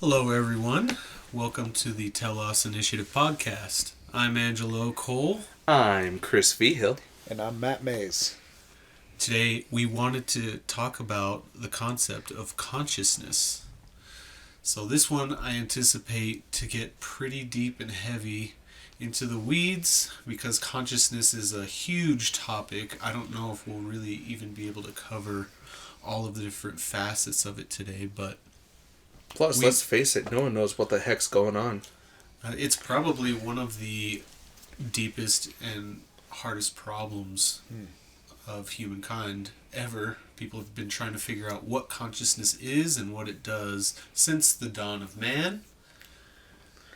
Hello, everyone. Welcome to the Telos Initiative podcast. I'm Angelo Cole. I'm Chris Vigil. And I'm Matt Mays. Today, we wanted to talk about the concept of consciousness. So, this one I anticipate to get pretty deep and heavy into the weeds because consciousness is a huge topic. I don't know if we'll really even be able to cover all of the different facets of it today, but Plus, let's face it, no one knows what the heck's going on. it's probably one of the deepest and hardest problems of humankind ever. People have been trying to figure out what consciousness is and what it does since the dawn of man.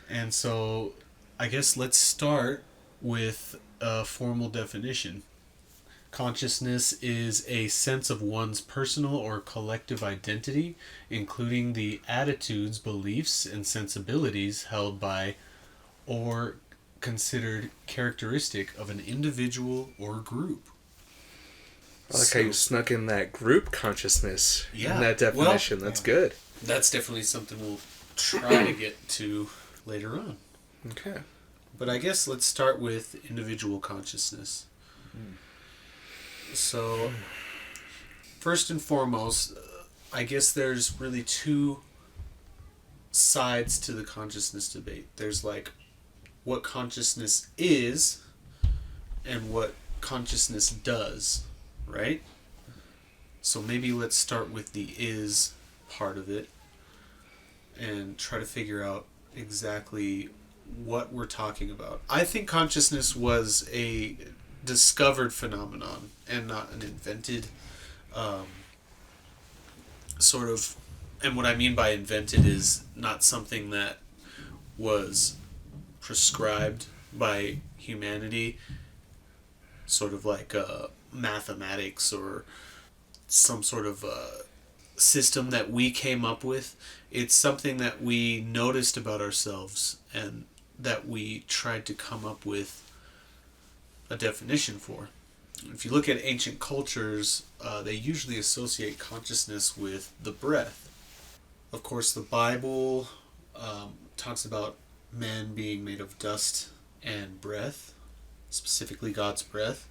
And so, I guess let's start with a formal definition. Consciousness is a sense of one's personal or collective identity, including the attitudes, beliefs, and sensibilities held by or considered characteristic of an individual or group. I like how you snuck in that group consciousness in that definition. That's good. That's definitely something we'll try to get to later on. Okay. But I guess let's start with individual consciousness. So, first and foremost, I guess there's really two sides to the consciousness debate. There's like what consciousness is and what consciousness does, right? So maybe let's start with the is part of it and try to figure out exactly what we're talking about. I think consciousness was a discovered phenomenon and not an invented sort of, and what I mean by invented is not something that was prescribed by humanity, sort of like mathematics or some sort of system that we came up with. It's something that we noticed about ourselves and that we tried to come up with a definition for. If you look at ancient cultures, they usually associate consciousness with the breath. Of course, the Bible talks about man being made of dust and breath, specifically God's breath.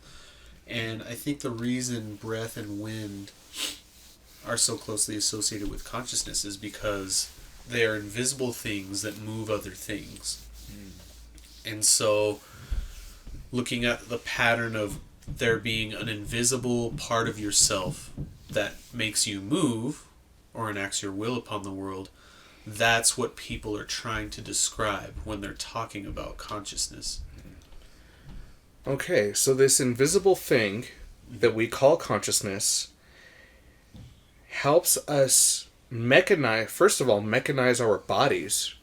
And I think the reason breath and wind are so closely associated with consciousness is because they are invisible things that move other things. And so, looking at the pattern of there being an invisible part of yourself that makes you move or enacts your will upon the world, that's what people are trying to describe when they're talking about consciousness. Okay, so this invisible thing that we call consciousness helps us mechanize our bodies,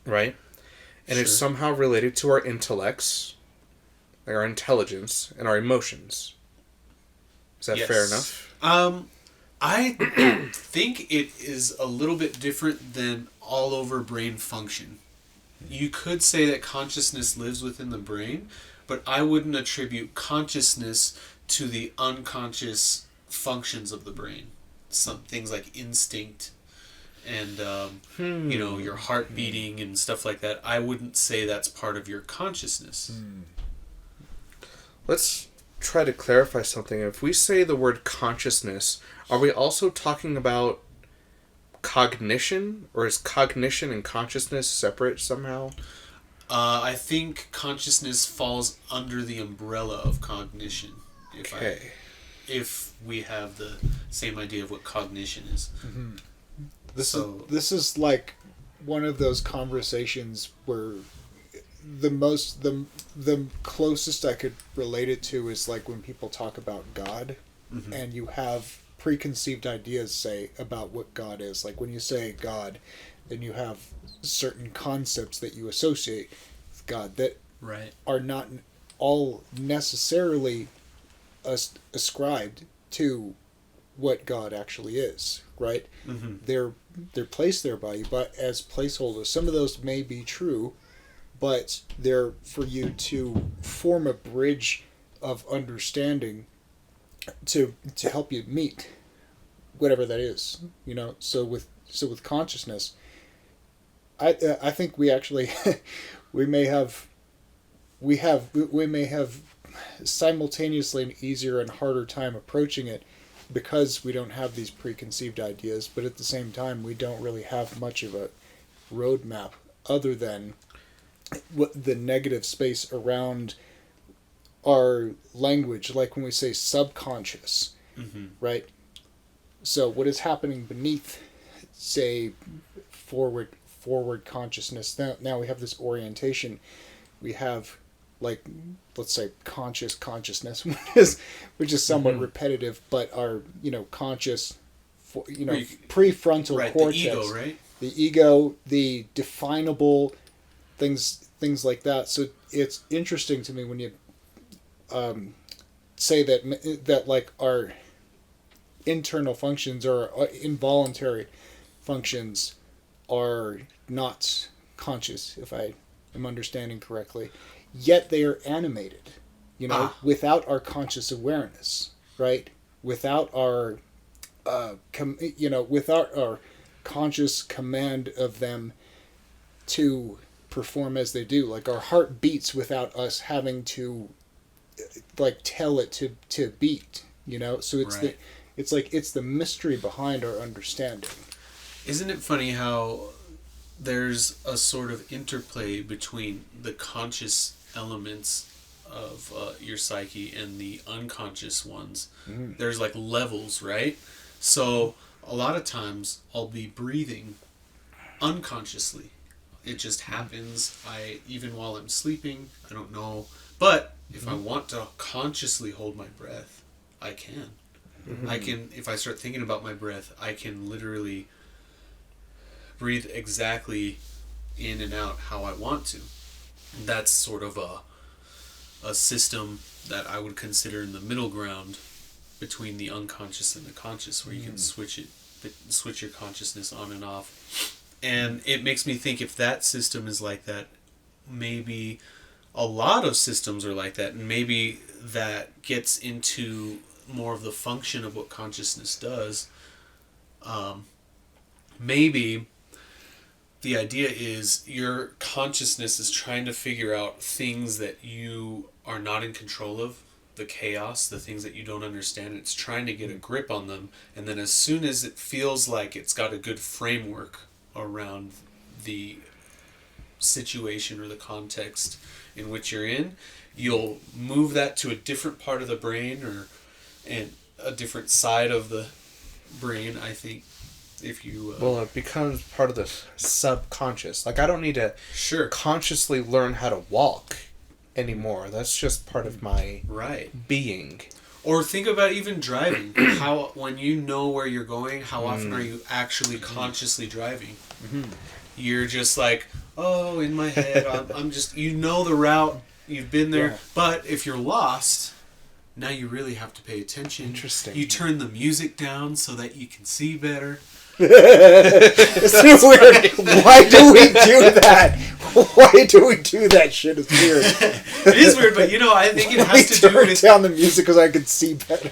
right? And it's somehow related to our intellects, our intelligence, and our emotions. Is that fair enough? I think it is a little bit different than all over brain function. You could say that consciousness lives within the brain, but I wouldn't attribute consciousness to the unconscious functions of the brain. Some things like instinct and your heart beating and stuff like that. I wouldn't say that's part of your consciousness. Let's try to clarify something. If we say the word consciousness, are we also talking about cognition? Or is cognition and consciousness separate somehow? I think consciousness falls under the umbrella of cognition. If we have the same idea of what cognition is. Mm-hmm. This is like one of those conversations where the closest I could relate it to is like when people talk about God, and you have preconceived ideas, say, about what God is. Like when you say God, then you have certain concepts that you associate with God that are not all necessarily ascribed to what God actually is, right? They're placed there by you, but as placeholders. Some of those may be true, but they're for you to form a bridge of understanding to help you meet whatever that is. So with consciousness, I think we actually we may have simultaneously an easier and harder time approaching it because we don't have these preconceived ideas, but at the same time we don't really have much of a roadmap other than what the negative space around our language, like when we say subconscious, right? So what is happening beneath, say, forward consciousness? Now we have this orientation. We have, like, let's say conscious consciousness, which is somewhat repetitive, but our conscious, prefrontal cortex, the ego, right? The ego, the definable things like that. So it's interesting to me when you say that like our internal functions or involuntary functions are not conscious, if I am understanding correctly, yet they are animated, without our conscious awareness, right? Without our without our conscious command of them to perform as they do. Like, our heart beats without us having to like tell it to beat, so it's right. it's the mystery behind our understanding. Isn't it funny how there's a sort of interplay between the conscious elements of your psyche and the unconscious ones? There's like levels, right? So a lot of times I'll be breathing unconsciously. It just happens. Even while I'm sleeping, I don't know. But if I want to consciously hold my breath, I can. I can, if I start thinking about my breath, I can literally breathe exactly in and out how I want to. That's sort of a system that I would consider in the middle ground between the unconscious and the conscious, where you can switch your consciousness on and off. And it makes me think, if that system is like that, maybe a lot of systems are like that, and maybe that gets into more of the function of what consciousness does. Maybe the idea is your consciousness is trying to figure out things that you are not in control of, the chaos, the things that you don't understand. It's trying to get a grip on them, and then as soon as it feels like it's got a good framework around the situation or the context in which you're in, you'll move that to a different part of the brain and a different side of the brain, I think. If you well, it becomes part of the subconscious. Like, I don't need to consciously learn how to walk anymore. That's just part of my being. Or think about even driving. How, when you know where you're going, how often are you actually consciously driving? You're just like, oh, in my head, I'm just, the route, you've been there. Yeah. But if you're lost, now you really have to pay attention. Interesting. You turn the music down so that you can see better. It's weird. Why do we do that? Why do we do that shit? It's weird. It is weird, but I think it has to do with... turn down the music because I could see better.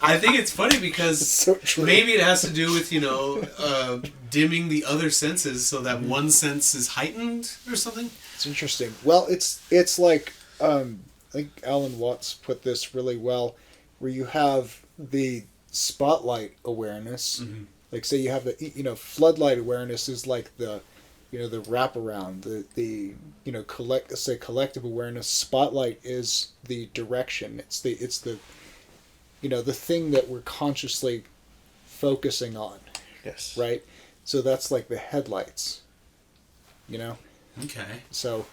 I think it's funny because so maybe it has to do with, dimming the other senses so that one sense is heightened or something. It's interesting. Well, it's like, I think Alan Watts put this really well, where you have the spotlight awareness. Like, say you have the, floodlight awareness is like the, the wraparound, the collective awareness. Spotlight is the direction. It's the the thing that we're consciously focusing on. Yes. Right? So that's like the headlights. Okay. So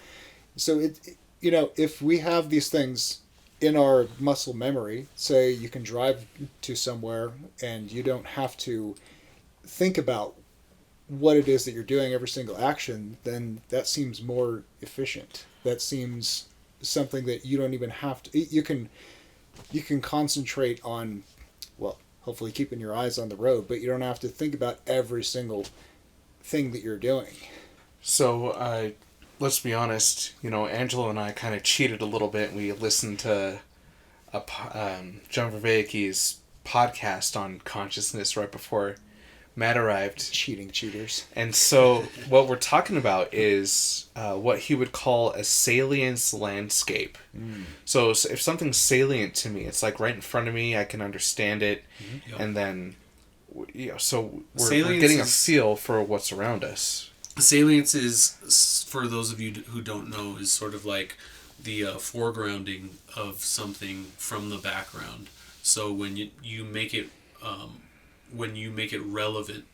it, if we have these things in our muscle memory, say you can drive to somewhere and you don't have to think about what it is that you're doing, every single action, then that seems more efficient. That seems something that you don't even have to, you can concentrate on, well, hopefully keeping your eyes on the road, but you don't have to think about every single thing that you're doing. So, let's be honest, Angelo and I kind of cheated a little bit. We listened to John Verveake's podcast on consciousness right before Matt arrived. Cheating cheaters. And so what we're talking about is what he would call a salience landscape. So if something's salient to me, it's like right in front of me, I can understand it, and then, so we're getting a feel for what's around us. Salience is, for those of you who don't know, is sort of like the foregrounding of something from the background. So when you make it relevant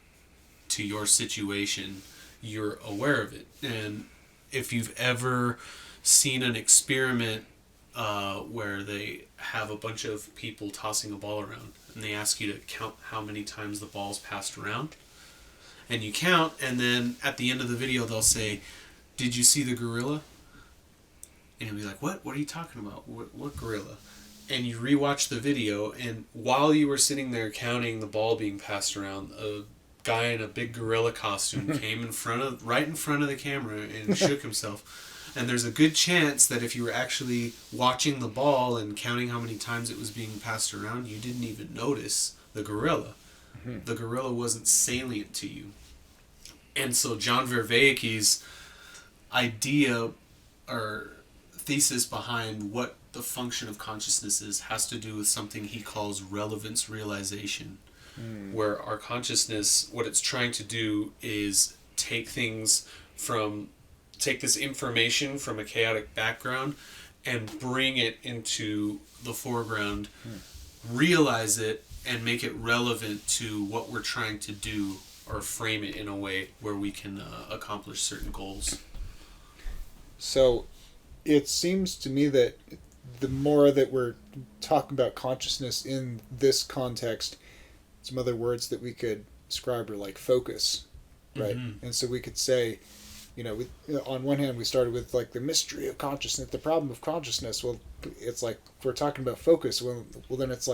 to your situation, you're aware of it. And if you've ever seen an experiment where they have a bunch of people tossing a ball around, and they ask you to count how many times the ball's passed around, and you count, and then at the end of the video they'll say, "Did you see the gorilla?" And you'll be like, "What? What are you talking about? What gorilla?" And you rewatch the video, and while you were sitting there counting the ball being passed around, a guy in a big gorilla costume came right in front of the camera and shook himself. And there's a good chance that if you were actually watching the ball and counting how many times it was being passed around, you didn't even notice the gorilla. The gorilla wasn't salient to you. And so John Verveake's idea or thesis behind what the function of consciousness is has to do with something he calls relevance realization, where our consciousness, what it's trying to do is take this information from a chaotic background and bring it into the foreground, realize it, and make it relevant to what we're trying to do, or frame it in a way where we can accomplish certain goals. So it seems to me that the more that we're talking about consciousness in this context, some other words that we could describe are like focus, right? And so we could say, on one hand, we started with like the mystery of consciousness, the problem of consciousness. Well, it's like, if we're talking about focus, well then it's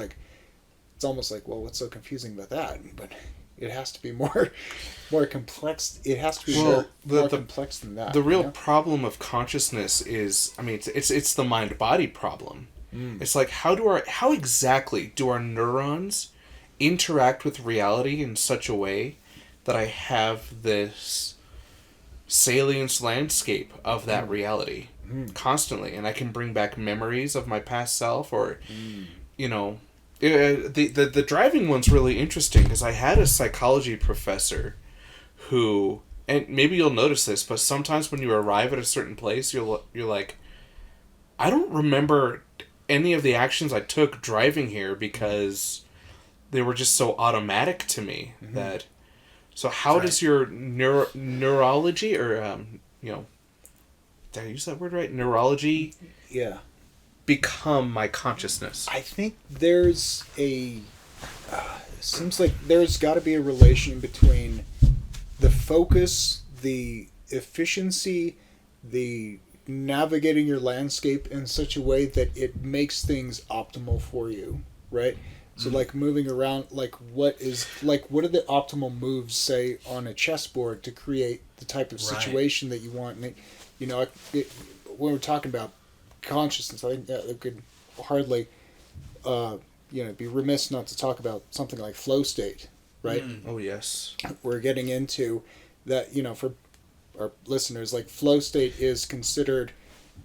almost like, well, what's so confusing about that? But it has to be more complex. It has to be more complex than that. The real problem of consciousness is, it's the mind-body problem. It's like, how exactly do our neurons interact with reality in such a way that I have this salience landscape of that reality constantly, and I can bring back memories of my past self, or the driving one's really interesting, because I had a psychology professor who, and maybe you'll notice this, but sometimes when you arrive at a certain place, you're like, I don't remember any of the actions I took driving here, because they were just so automatic to me that. So how does your neurology, or did I use that word right? Neurology? Yeah. Become my consciousness? I think there's seems like there's got to be a relation between the focus, the efficiency, the navigating your landscape in such a way that it makes things optimal for you, right? So like moving around, like what are the optimal moves, say, on a chessboard to create the type of situation that you want? And when we're talking about consciousness, I think that it could hardly, be remiss not to talk about something like flow state, right? Oh yes. We're getting into that, for our listeners, like flow state is considered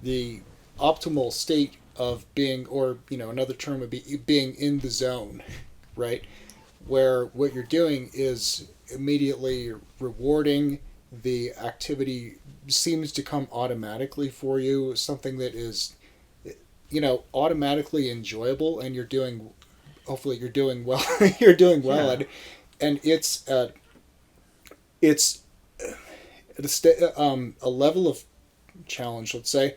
the optimal state of being, or another term would be being in the zone, right? Where what you're doing is immediately rewarding, the activity seems to come automatically for you, something that is automatically enjoyable, and hopefully you're doing well at it, and it's a level of challenge, let's say,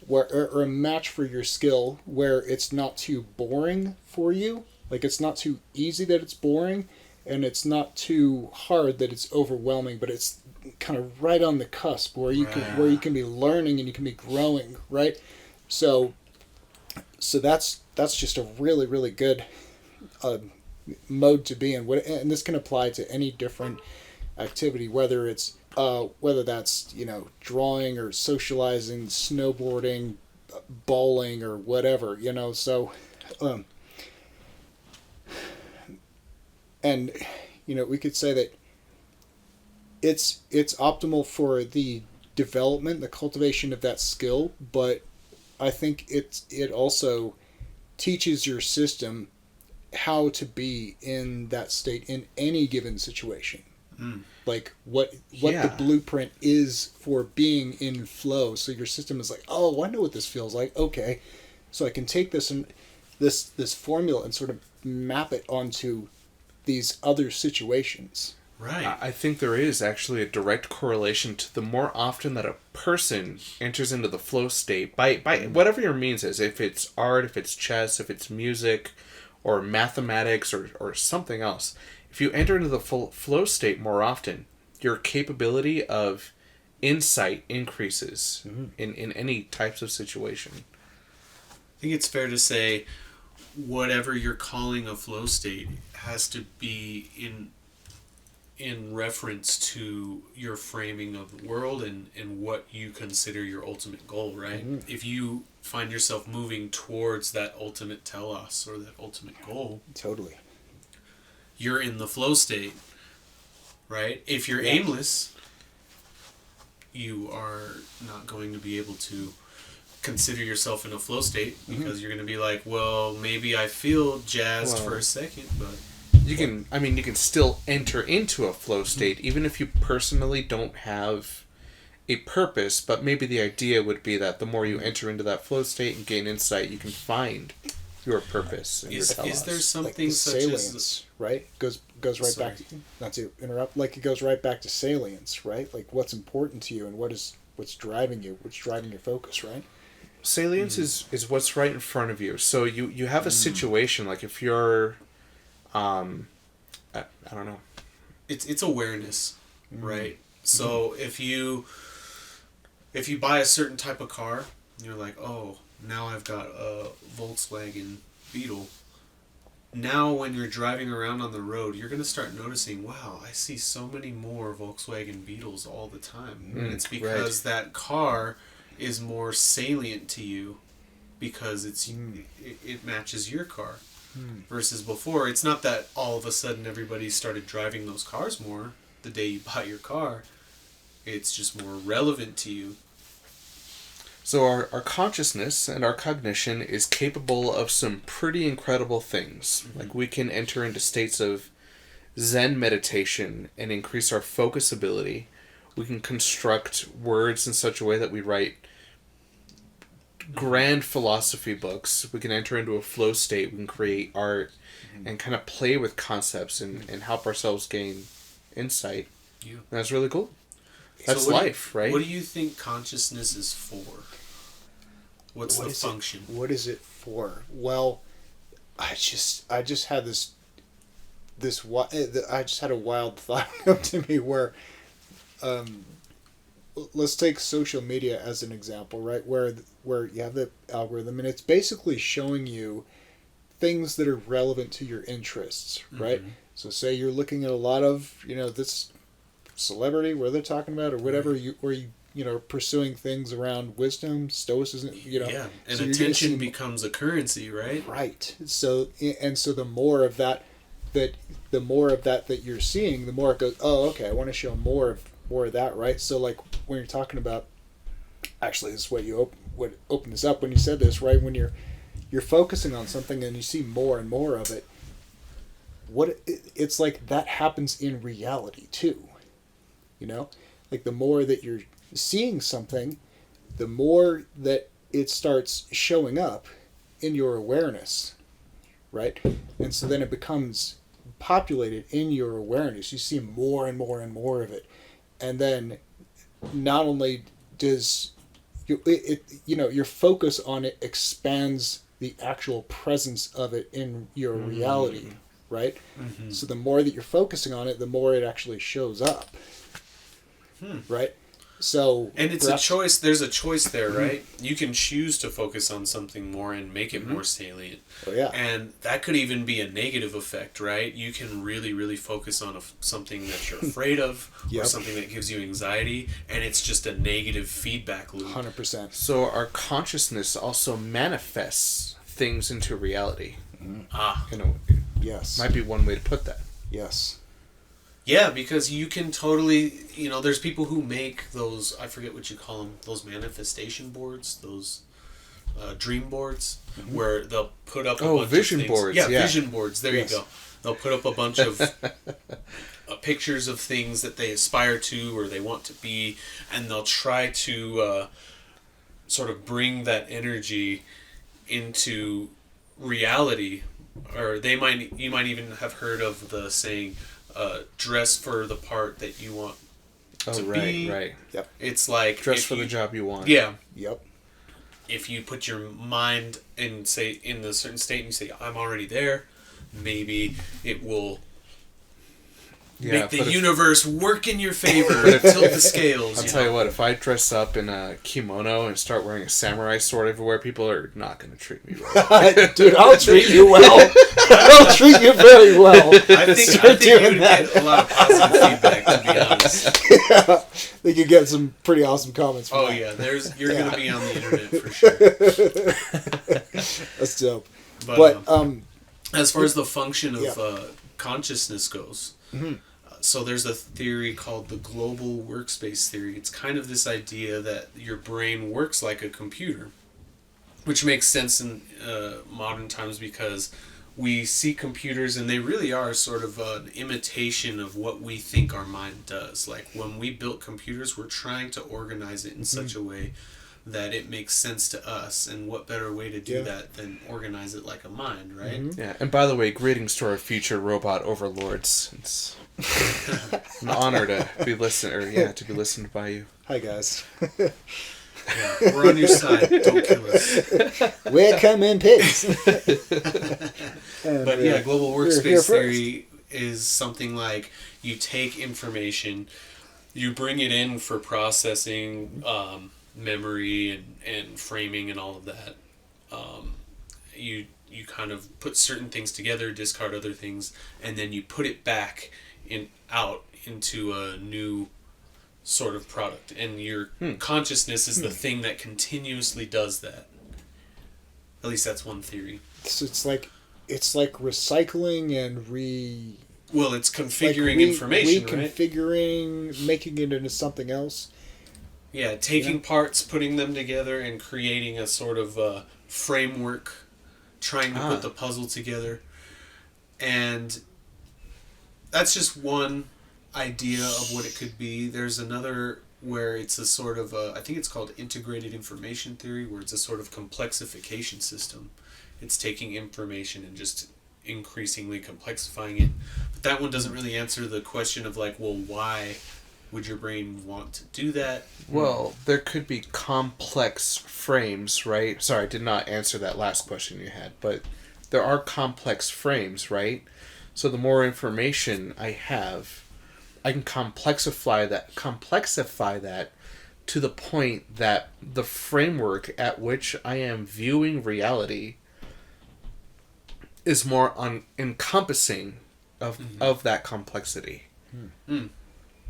or a match for your skill, where it's not too boring for you. Like, it's not too easy that it's boring, and it's not too hard that it's overwhelming, but it's kind of right on the cusp where you can be learning and you can be growing, right? So that's just a really, really good mode to be in. And this can apply to any different activity, whether that's drawing or socializing, snowboarding, bowling, or whatever, so and we could say that it's optimal for the development, the cultivation of that skill, but I think it also teaches your system how to be in that state in any given situation. Like what the blueprint is for being in flow. So your system is like, oh, I know what this feels like. Okay, so I can take this and this formula and sort of map it onto these other situations. Right. I think there is actually a direct correlation to the more often that a person enters into the flow state by whatever your means is, if it's art, if it's chess, if it's music, or mathematics, or something else. If you enter into the flow state more often, your capability of insight increases in any types of situation. I think it's fair to say whatever you're calling a flow state has to be in reference to your framing of the world and what you consider your ultimate goal, right? Mm-hmm. If you find yourself moving towards that ultimate telos or that ultimate goal, totally, you're in the flow state, right? If you're aimless, you are not going to be able to consider yourself in a flow state because you're going to be like, well, maybe I feel jazzed for a second, but you can still enter into a flow state even if you personally don't have a purpose, but maybe the idea would be that the more you enter into that flow state and gain insight, you can find your purpose and your telos. Is there something like such salience, as right? Goes right back to, not to interrupt, like it goes right back to salience, right? Like what's important to you and what's driving you, what's driving your focus, right? Salience is what's right in front of you. So you have a situation, like if you're I don't know. It's awareness, right? So if you buy a certain type of car, you're like, oh, now I've got a Volkswagen Beetle. Now when you're driving around on the road, you're going to start noticing, wow, I see so many more Volkswagen Beetles all the time. And it's because that car is more salient to you because it matches your car. Versus before, it's not that all of a sudden everybody started driving those cars more the day you bought your car. It's just more relevant to you. So our consciousness and our cognition is capable of some pretty incredible things. Like we can enter into states of Zen meditation and increase our focus ability. We can construct words in such a way that we write grand philosophy books. We can enter into a flow state. We can create art and kind of play with concepts and help ourselves gain insight. Yeah. And that's really cool. That's life, right? What do you think consciousness is for? What's the function? What is it for? Well, I just had I just had a wild thought come to me where, let's take social media as an example, right? Where you have the algorithm and it's basically showing you things that are relevant to your interests, right? So say you're looking at a lot of, this celebrity where they're talking about or whatever, you pursuing things around wisdom, stoicism, Yeah, and so attention becomes a currency, right? Right. So the more of that that you're seeing, the more it goes, oh, okay, I want to show more of that, right? So like when you're talking about, actually this is what what opened this up when you said this, right? When you're focusing on something and you see more and more of it, it's like that happens in reality too. Like the more that you're seeing something, the more that it starts showing up in your awareness, right? And so then it becomes populated in your awareness. You see more and more and more of it. And then not only does your focus on it expands the actual presence of it in your reality, right? So the more that you're focusing on it, the more it actually shows up. Right? So, and it's a choice. There's a choice there, right? You can choose to focus on something more and make it more salient. Oh, yeah. And that could even be a negative effect, right? You can really, really focus on something that you're afraid of or something that gives you anxiety, and it's just a negative feedback loop. 100%. So our consciousness also manifests things into reality. Yes. Might be one way to put that. Yes. Yeah, because you can totally, there's people who make those, I forget what you call them, those manifestation boards, those dream boards, where they'll put up a bunch vision of things. boards. Yeah, Yeah, vision boards. There you go. They'll put up a bunch of pictures of things that they aspire to or they want to be, and they'll try to sort of bring that energy into reality. Or you might even have heard of the saying, dress for the part that you want to be. Right. Yep. It's like Dress for the job you want. Yeah. Yep. If you put your mind in a certain state and you say, I'm already there, maybe it will make the universe work in your favor, tilt the scales. I'll tell you what, if I dress up in a kimono and start wearing a samurai sword everywhere, people are not going to treat me right. Dude, I'll treat you well. I'll treat you very well. I think you would get a lot of positive feedback, to be honest. Yeah, I think you get some pretty awesome comments from that. Yeah, you're going to be on the internet for sure. That's dope. But as far as the function of consciousness goes, so there's a theory called the global workspace theory. It's kind of this idea that your brain works like a computer, which makes sense in modern times because we see computers and they really are sort of an imitation of what we think our mind does. Like when we built computers, we're trying to organize it in such a way that it makes sense to us, and what better way to do that than organize it like a mind, right? Yeah, and by the way, greetings to our future robot overlords. It's an honor to be listened by you. Hi guys. We're on your side. Don't kill us. We're coming pigs. But yeah, global workspace theory is something like you take information, you bring it in for processing, memory and framing and all of that. You kind of put certain things together, discard other things, and then you put it back out into a new sort of product. And your consciousness is the thing that continuously does that. At least that's one theory. So it's like recycling and Well, it's configuring information, right? Reconfiguring, making it into something else. Yeah, taking parts, putting them together, and creating a sort of framework, trying to put the puzzle together. And that's just one idea of what it could be. There's another where it's a sort of, I think it's called integrated information theory, where it's a sort of complexification system. It's taking information and just increasingly complexifying it. But that one doesn't really answer the question of like, well, why would your brain want to do that? Well, there could be complex frames, right? Sorry, I did not answer that last question you had, but there are complex frames, right? So the more information I have, I can complexify that to the point that the framework at which I am viewing reality is more encompassing of that complexity.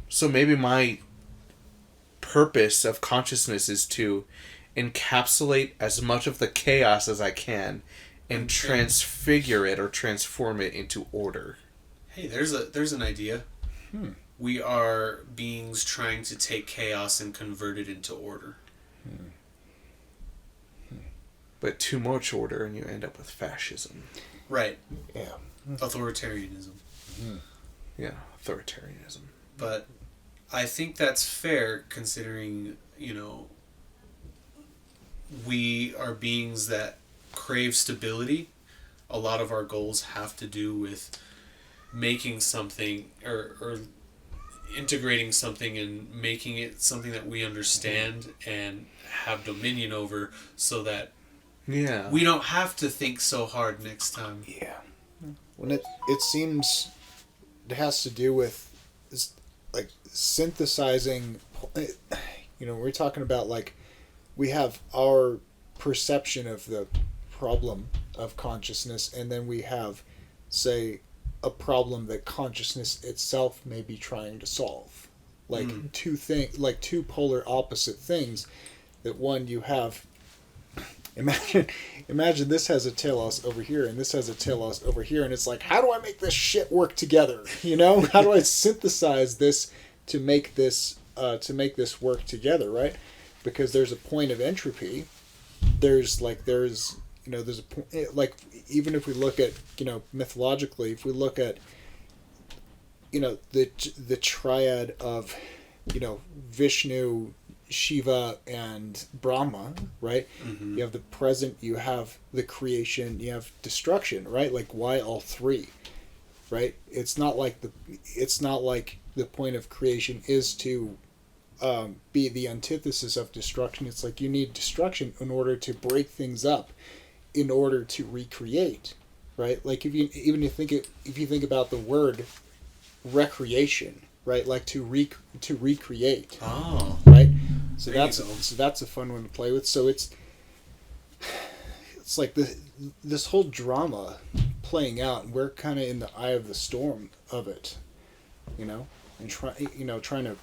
So maybe my purpose of consciousness is to encapsulate as much of the chaos as I can and transfigure it or transform it into order. Hey, there's an idea. We are beings trying to take chaos and convert it into order. But too much order and you end up with fascism. Right. Yeah. Authoritarianism. Yeah, authoritarianism. But I think that's fair considering, we are beings that crave stability. A lot of our goals have to do with making something or integrating something and making it something that we understand and have dominion over so that we don't have to think so hard next time. Yeah. When it seems it has to do with like synthesizing, we're talking about like we have our perception of the problem of consciousness, and then we have, say, a problem that consciousness itself may be trying to solve. Like two polar opposite things. That one, you have imagine this has a telos over here and this has a telos over here, and it's like, how do I make this shit work together? You know, how do I synthesize this to make this work together, right? Because there's a point of entropy. There's a point, like, even if we look at, mythologically, if we look at, the triad of, Vishnu, Shiva, and Brahma, right? Mm-hmm. You have the present, you have the creation, you have destruction, right? Like, why all three, right? It's not like the point of creation is to be the antithesis of destruction. It's like you need destruction in order to break things up, in order to recreate, right? Like if you think about the word recreation, right? Like to recreate. Oh. Right? So There you that's a fun one to play with. So it's like this whole drama playing out, and we're kind of in the eye of the storm of it, and trying to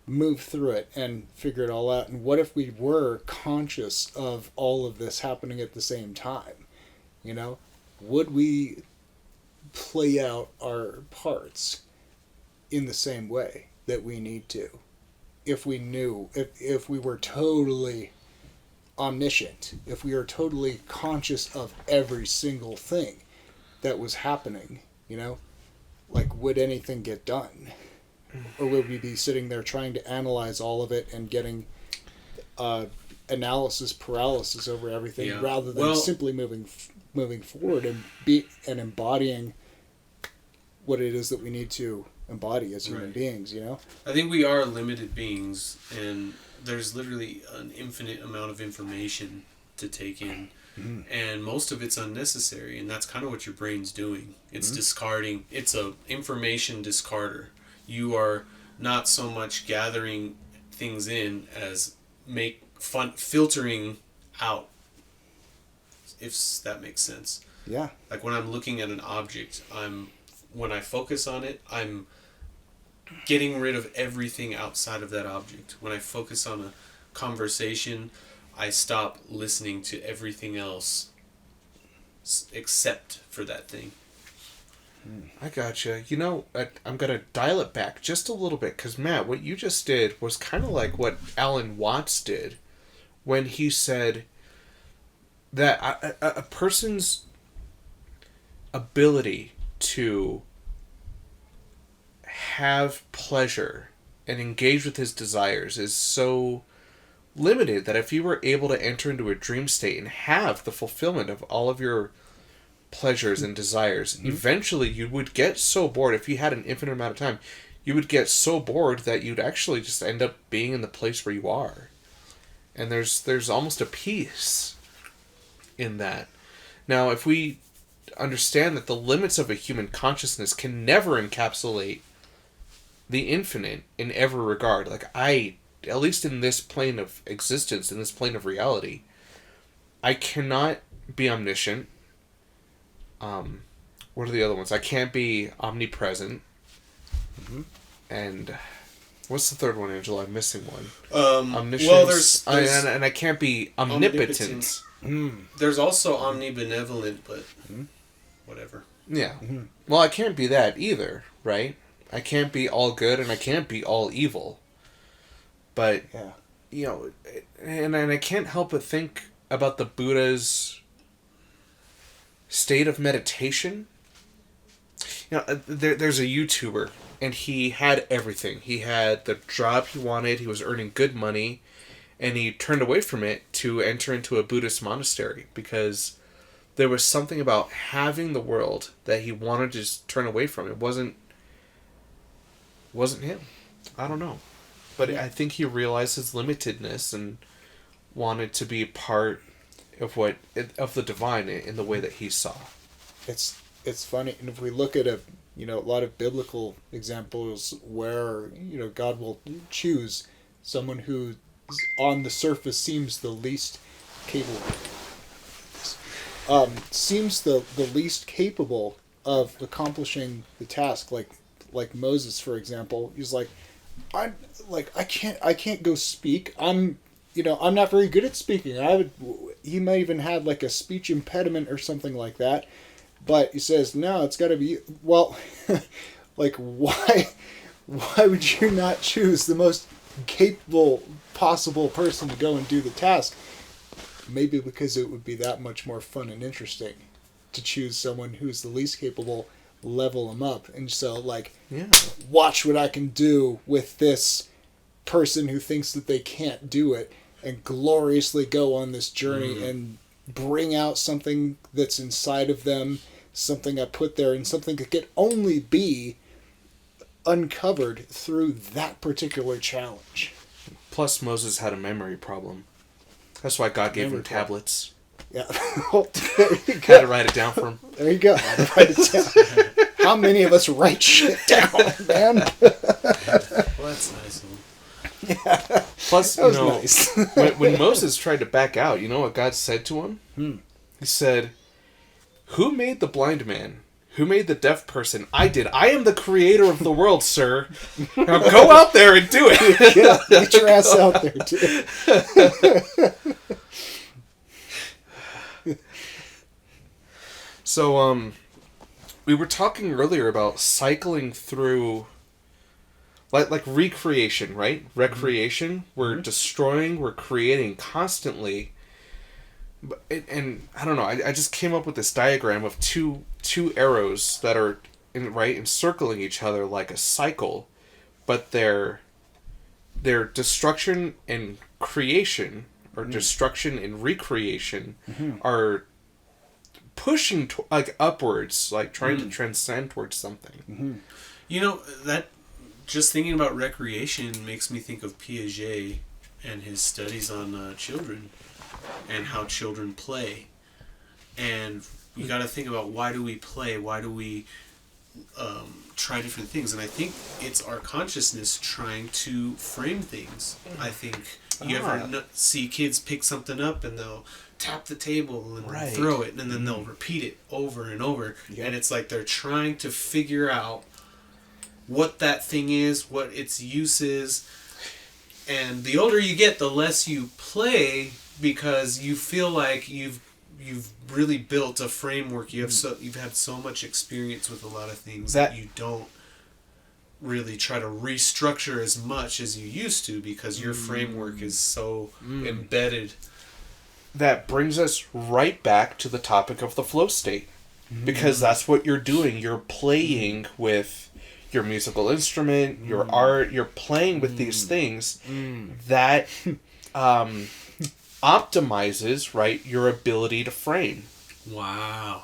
move through it and figure it all out. And what if we were conscious of all of this happening at the same time? Would we play out our parts in the same way that we need to? If we knew, if we were totally omniscient, if we are totally conscious of every single thing that was happening, like, would anything get done? Or would we be sitting there trying to analyze all of it and getting analysis paralysis over everything, rather than simply moving forward and embodying what it is that we need to embody as human beings? I think we are limited beings, and there's literally an infinite amount of information to take in. Mm-hmm. And most of it's unnecessary, and that's kind of what your brain's doing. It's discarding. It's a information discarder. You are not so much gathering things in as filtering out, if that makes sense. Yeah. Like when I'm looking at an object, when I focus on it, I'm getting rid of everything outside of that object. When I focus on a conversation, I stop listening to everything else except for that thing. I gotcha. I'm going to dial it back just a little bit, because, Matt, what you just did was kind of like what Alan Watts did when he said that a person's ability to have pleasure and engage with his desires is so limited that if you were able to enter into a dream state and have the fulfillment of all of your pleasures and desires, eventually you would get so bored. If you had an infinite amount of time, you would get so bored that you'd actually just end up being in the place where you are. And there's almost a peace in that. Now, if we understand that the limits of a human consciousness can never encapsulate the infinite in every regard, like at least in this plane of existence, in this plane of reality, I cannot be omniscient. What are the other ones? I can't be omnipresent. Mm-hmm. And what's the third one, Angela? I'm missing one. Omniscience. Well, there's and I can't be omnipotent. There's also omnibenevolent, but whatever. Yeah. Mm-hmm. Well, I can't be that either, right? I can't be all good and I can't be all evil. But, and I can't help but think about the Buddha's state of meditation. There's a YouTuber, and he had everything. He had the job he wanted, he was earning good money, and he turned away from it to enter into a Buddhist monastery because there was something about having the world that he wanted to just turn away from. It wasn't him. I don't know. But I think he realized his limitedness and wanted to be part of the divine in the way that he saw. It's funny, and if we look at a lot of biblical examples where God will choose someone who on the surface seems the least capable, of accomplishing the task, like Moses, for example. He's like, I can't go speak. I'm I'm not very good at speaking. He might even have like a speech impediment or something like that. But he says, no, it's got to be, well, like, why would you not choose the most capable possible person to go and do the task? Maybe because it would be that much more fun and interesting to choose someone who's the least capable, level them up. And so, like, watch what I can do with this person who thinks that they can't do it, and gloriously go on this journey and bring out something that's inside of them, something I put there, and something that can only be uncovered through that particular challenge. Plus, Moses had a memory problem. That's why God gave him tablets. Yeah. Well, there you go. Had to write it down for him. There you go. Write it down. How many of us write shit down, man? Well, that's nice. Yeah. Plus, that was nice. when Moses tried to back out, you know what God said to him? He said, "Who made the blind man? Who made the deaf person? I did. I am the creator of the world, sir. Now go out there and do it." Get your ass out there, dude. So, we were talking earlier about cycling through, like recreation, right? Recreation. We're destroying, we're creating constantly. And I don't know. I just came up with this diagram of two arrows that are encircling each other like a cycle, but their destruction and creation, or destruction and recreation, are pushing upwards, like trying to transcend towards something. That just thinking about recreation makes me think of Piaget and his studies on children and how children play. And you got to think about, why do we play? Why do we try different things? And I think it's our consciousness trying to frame things. I think you ever see kids pick something up and they'll tap the table and throw it, and then they'll repeat it over and over. Yep. And it's like they're trying to figure out what that thing is, what its use is. And the older you get, the less you play, because you feel like you've really built a framework. You've had so much experience with a lot of things that you don't really try to restructure as much as you used to, because your framework is so embedded. That brings us right back to the topic of the flow state, because that's what you're doing. You're playing with your musical instrument, your art. You're playing with these things that optimizes, your ability to frame. Wow.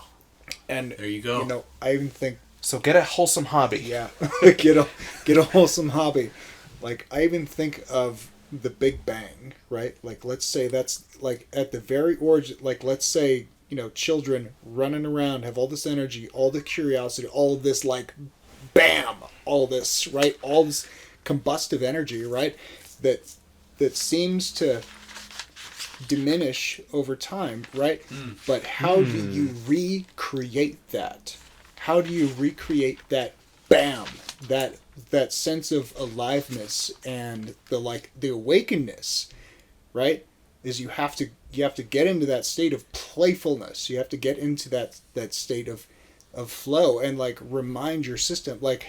And there you go. I even think, so get a wholesome hobby. Yeah. get a wholesome hobby. Like, I even think of the Big Bang, right? Like, let's say that's like at the very origin, like, let's say, children running around, have all this energy, all the curiosity, all this, like, bam, all this, right? All this combustive energy, right? That seems to diminish over time, right? But how do you recreate that? How do you recreate that bam, that sense of aliveness and the awakeness, right? Is you have to get into that state of playfulness. You have to get into that state of flow, and like remind your system, like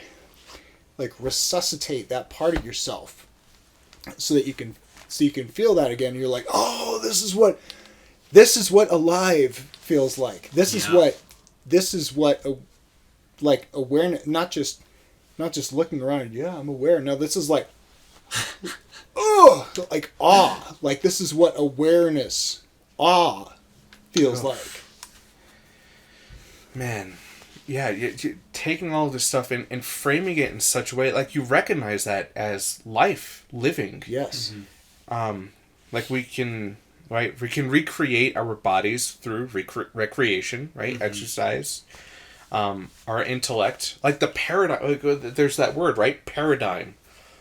resuscitate that part of yourself, so that you can feel that again. And you're like, oh, this is what alive feels like. This is what like awareness, not just looking around and, yeah, I'm aware. No, this is like, oh, like awe. Like, this is what awareness, awe feels like. Man, yeah, you're taking all this stuff and framing it in such a way, like you recognize that as life, living. Yes. Like we can recreate our bodies through recreation, right? Exercise. Our intellect, like the paradigm, there's that word, right? Paradigm.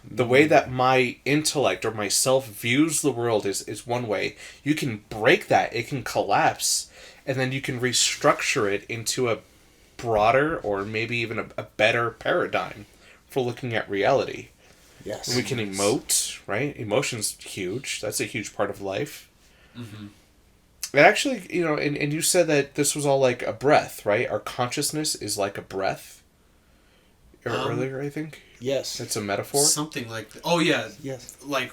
The way that my intellect or myself views the world is one way. You can break that, it can collapse, and then you can restructure it into a broader, or maybe even a better paradigm for looking at reality. Yes. And we can emote, right? Emotion's huge. That's a huge part of life. Mm-hmm. And actually, and you said that this was all like a breath, right? Our consciousness is like a breath. Earlier, I think. Yes. It's a metaphor. Something like that. Oh yeah. Yes. Like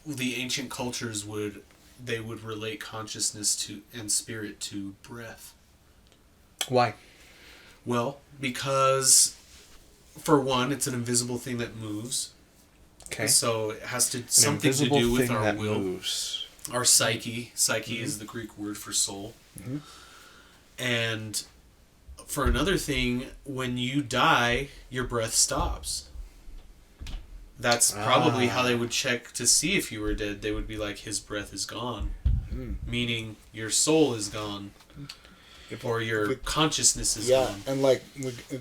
the ancient cultures would relate consciousness to and spirit to breath. Why? Well, because for one, it's an invisible thing that moves. Okay. So it has An something to invisible do with thing our that will, moves. our psyche. Psyche is the Greek word for soul. Mm-hmm. And for another thing, when you die, your breath stops. That's probably how they would check to see if you were dead. They would be like, his breath is gone. Meaning your soul is gone. Or your consciousness is gone. Yeah, and like,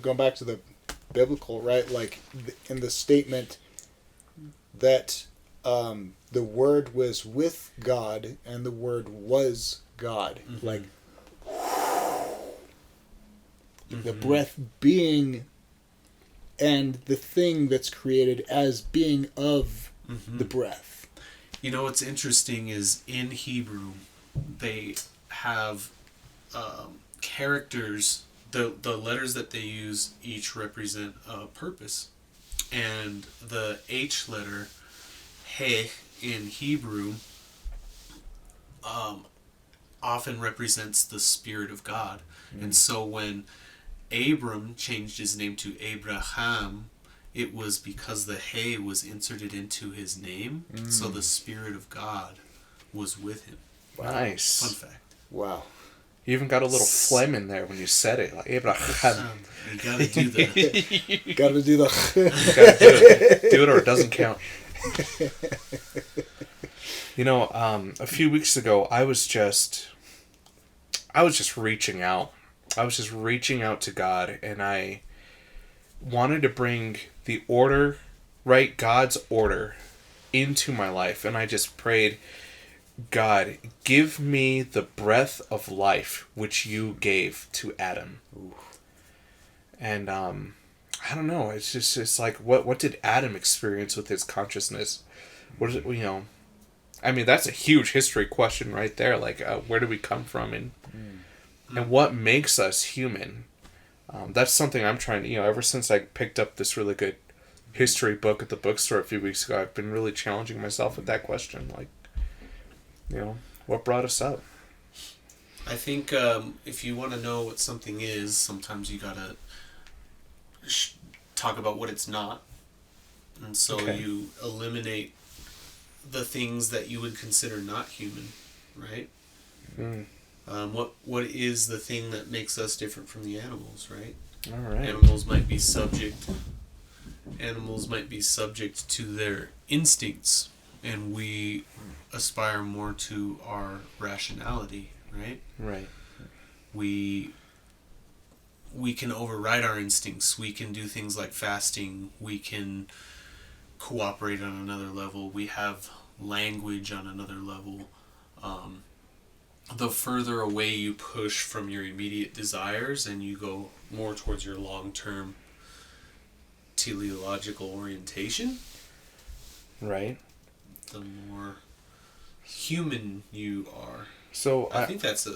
going back to the biblical, right? Like, in the statement that the Word was with God and the Word was God. Mm-hmm. Like, the breath being and the thing that's created as being of the breath. You know what's interesting is in Hebrew, they have characters, the letters that they use each represent a purpose. And the H letter, he, in Hebrew, often represents the Spirit of God. And so when Abram changed his name to Abraham, it was because the he was inserted into his name, so the Spirit of God was with him. Nice. Fun fact. Wow. You even got a little phlegm in there when you said it. Like, Abraham. You gotta do that. Gotta do the... Gotta do it. Do it or it doesn't count. A few weeks ago, I was just reaching out. I was just reaching out to God, and I wanted to bring the order, right, God's order, into my life. And I just prayed, God, give me the breath of life which you gave to Adam. Ooh. And I don't know. It's like, what did Adam experience with his consciousness? What is it? I mean, that's a huge history question right there. Like, where do we come from, and what makes us human? That's something I'm trying to, ever since I picked up this really good history book at the bookstore a few weeks ago, I've been really challenging myself with that question. Like, what brought us up? I think if you want to know what something is, sometimes you gotta talk about what it's not. And so you eliminate the things that you would consider not human, right? What is the thing that makes us different from the animals, right? All right. Animals might be subject to their instincts, and we aspire more to our rationality, right? Right. We can override our instincts. We can do things like fasting. We can cooperate on another level. We have language on another level. The further away you push from your immediate desires and you go more towards your long-term teleological orientation, right, the more human you are. So I think that's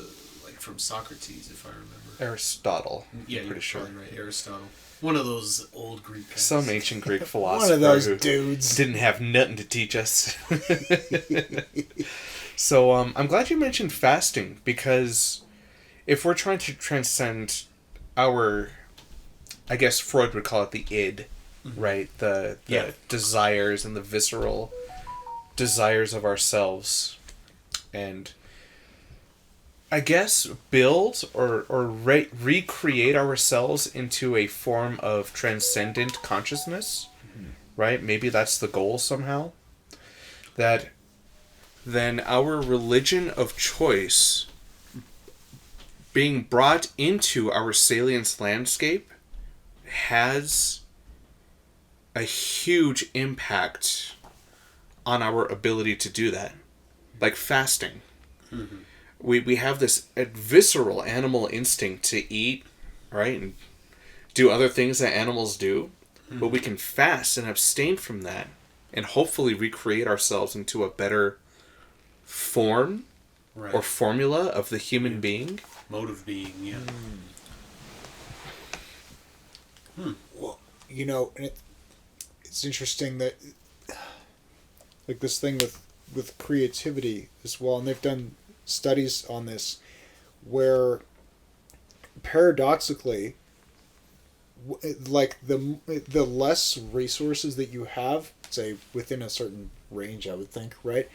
from Socrates, if I remember. Aristotle. Yeah, pretty you're sure. probably right. Aristotle. One of those old Greek guys. Some ancient Greek philosopher. One of those who dudes. Didn't have nothing to teach us. So I'm glad you mentioned fasting, because if we're trying to transcend our, I guess Freud would call it the id, right? The desires and the visceral desires of ourselves, and I guess build or recreate ourselves into a form of transcendent consciousness, right? Maybe that's the goal somehow. That then our religion of choice being brought into our salience landscape has a huge impact on our ability to do that. Like fasting. Mm-hmm. We have this visceral animal instinct to eat, right? And do other things that animals do. but we can fast and abstain from that and hopefully recreate ourselves into a better form or formula of the human being. Mode of being, yeah. Well, you know, and it's interesting that, like, this thing with creativity as well, and they've done studies on this where paradoxically, like, the less resources that you have, say within a certain range, I would think, right,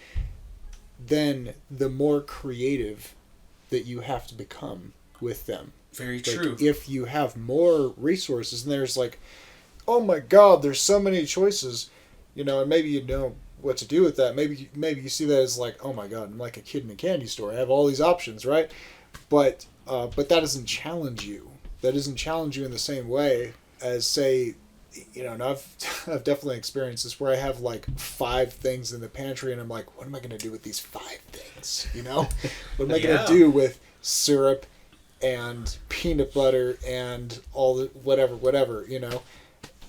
then the more creative that you have to become with them. Very Like, true. if you have more resources, and there's like, oh my God, there's so many choices, you know, and maybe you know what to do with that. Maybe you see that as like, oh my God, I'm like a kid in a candy store. I have all these options, right? But that doesn't challenge you. That doesn't challenge you in the same way as, say, you know, and I've definitely experienced this where I have like 5 things in the pantry, and I'm like, what am I going to do with these 5 things? You know, what am I going to do with syrup and peanut butter and all the whatever, you know?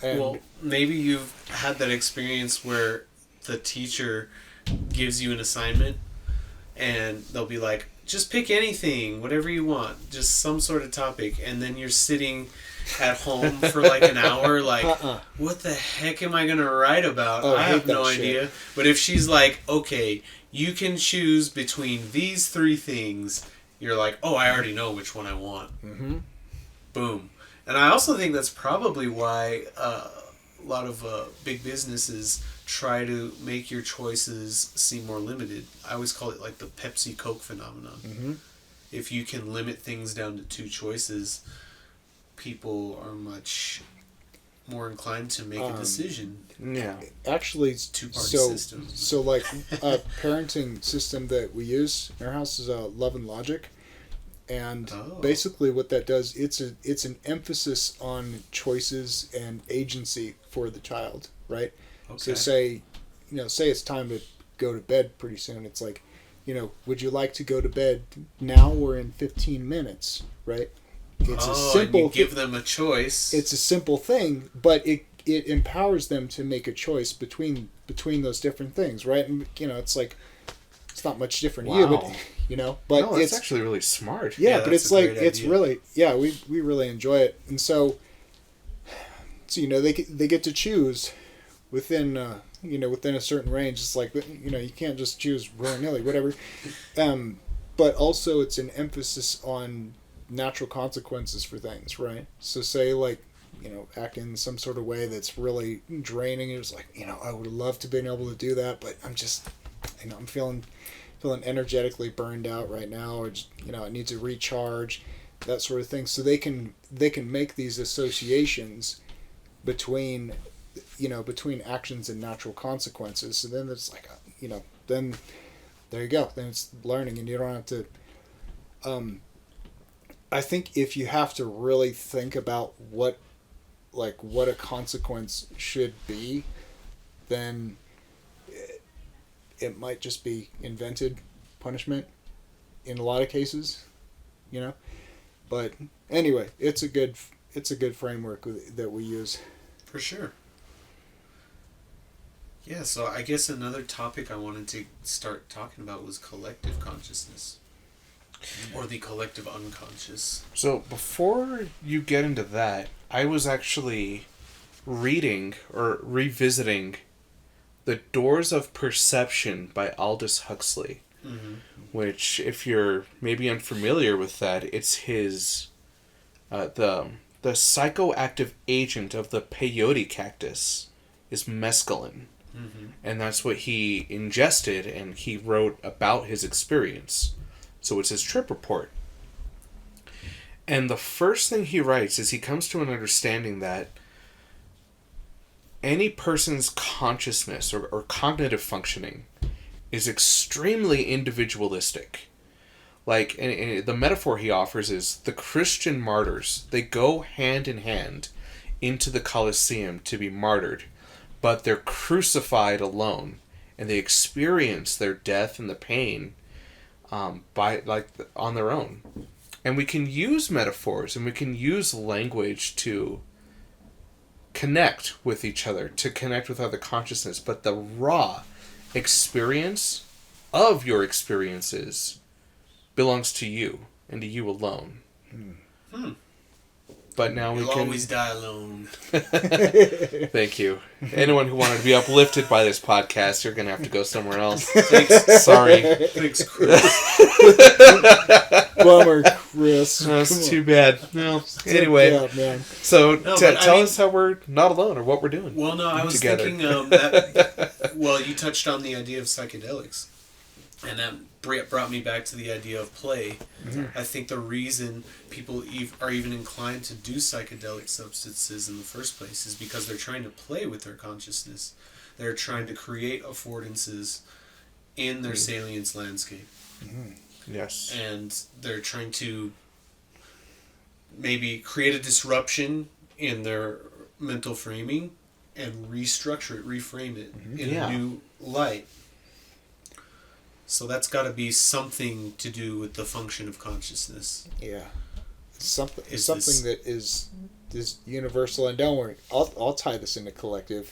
And well, maybe you've had that experience where the teacher gives you an assignment and they'll be like, just pick anything, whatever you want, just some sort of topic, and then you're sitting at home for like an hour like, what the heck am I going to write about? Oh, I have no shit. idea. But if she's like, okay, you can choose between these 3 things, you're like, oh, I already know which one I want. Mm-hmm. Boom. And I also think that's probably why a lot of big businesses try to make your choices seem more limited. I always call it like the Pepsi Coke phenomenon. Mm-hmm. If you can limit things down to 2 choices, people are much more inclined to make a decision. Yeah. Actually, 2-party system. So like a parenting system that we use in our house is Love and Logic. And basically what that does, it's an emphasis on choices and agency for the child, right? Okay. So say it's time to go to bed pretty soon. It's like, you know, would you like to go to bed now or in 15 minutes, right? It's a simple. And you give them a choice. It's a simple thing, but it empowers them to make a choice between those different things, right? And you know, it's like, it's not much different to you, but you know, but no, it's actually really smart. Yeah, but it's like it's really we really enjoy it, and so you know they get to choose within within a certain range. It's like, you know, you can't just choose willy-nilly, whatever. But also it's an emphasis on natural consequences for things, right? So say like, you know, act in some sort of way that's really draining. It's like, you know, I would love to be able to do that, but I'm just, you know, I'm feeling energetically burned out right now, or just, you know, I need to recharge, that sort of thing. So they can make these associations between actions and natural consequences. So then it's like, you know, then there you go. Then it's learning, and you don't have to. I think if you have to really think about what a consequence should be, then it might just be invented punishment in a lot of cases, you know. But anyway, it's a good framework that we use. For sure. Yeah, so I guess another topic I wanted to start talking about was collective consciousness. Or the collective unconscious. So before you get into that, I was actually reading or revisiting The Doors of Perception by Aldous Huxley. Mm-hmm. Which, if you're maybe unfamiliar with that, it's his... the psychoactive agent of the peyote cactus is mescaline. Mm-hmm. And that's what he ingested, and he wrote about his experience. So it's his trip report. And the first thing he writes is he comes to an understanding that any person's consciousness or cognitive functioning is extremely individualistic. Like, and the metaphor he offers is the Christian martyrs. They go hand in hand into the Colosseum to be martyred, but they're crucified alone, and they experience their death and the pain on their own. And we can use metaphors and we can use language to connect with each other, to connect with other consciousness, but the raw experience of your experiences belongs to you and to you alone. But now You'll always die alone. Thank you. Anyone who wanted to be uplifted by this podcast, you're going to have to go somewhere else. Thanks. Sorry. Thanks, Chris. Bummer, Chris. That's too bad. No. Anyway, Yeah, man. so No, tell us how we're not alone or what we're doing. Well, no, I was together. thinking that, well, you touched on the idea of psychedelics, and that brought me back to the idea of play. I think the reason people are even inclined to do psychedelic substances in the first place is because they're trying to play with their consciousness. They're trying to create affordances in their salience landscape. Yes. And they're trying to maybe create a disruption in their mental framing and restructure it, reframe it in a new light. So that's got to be something to do with the function of consciousness. Yeah, it's something Is something this- that is universal. And don't worry, I'll tie this into collective.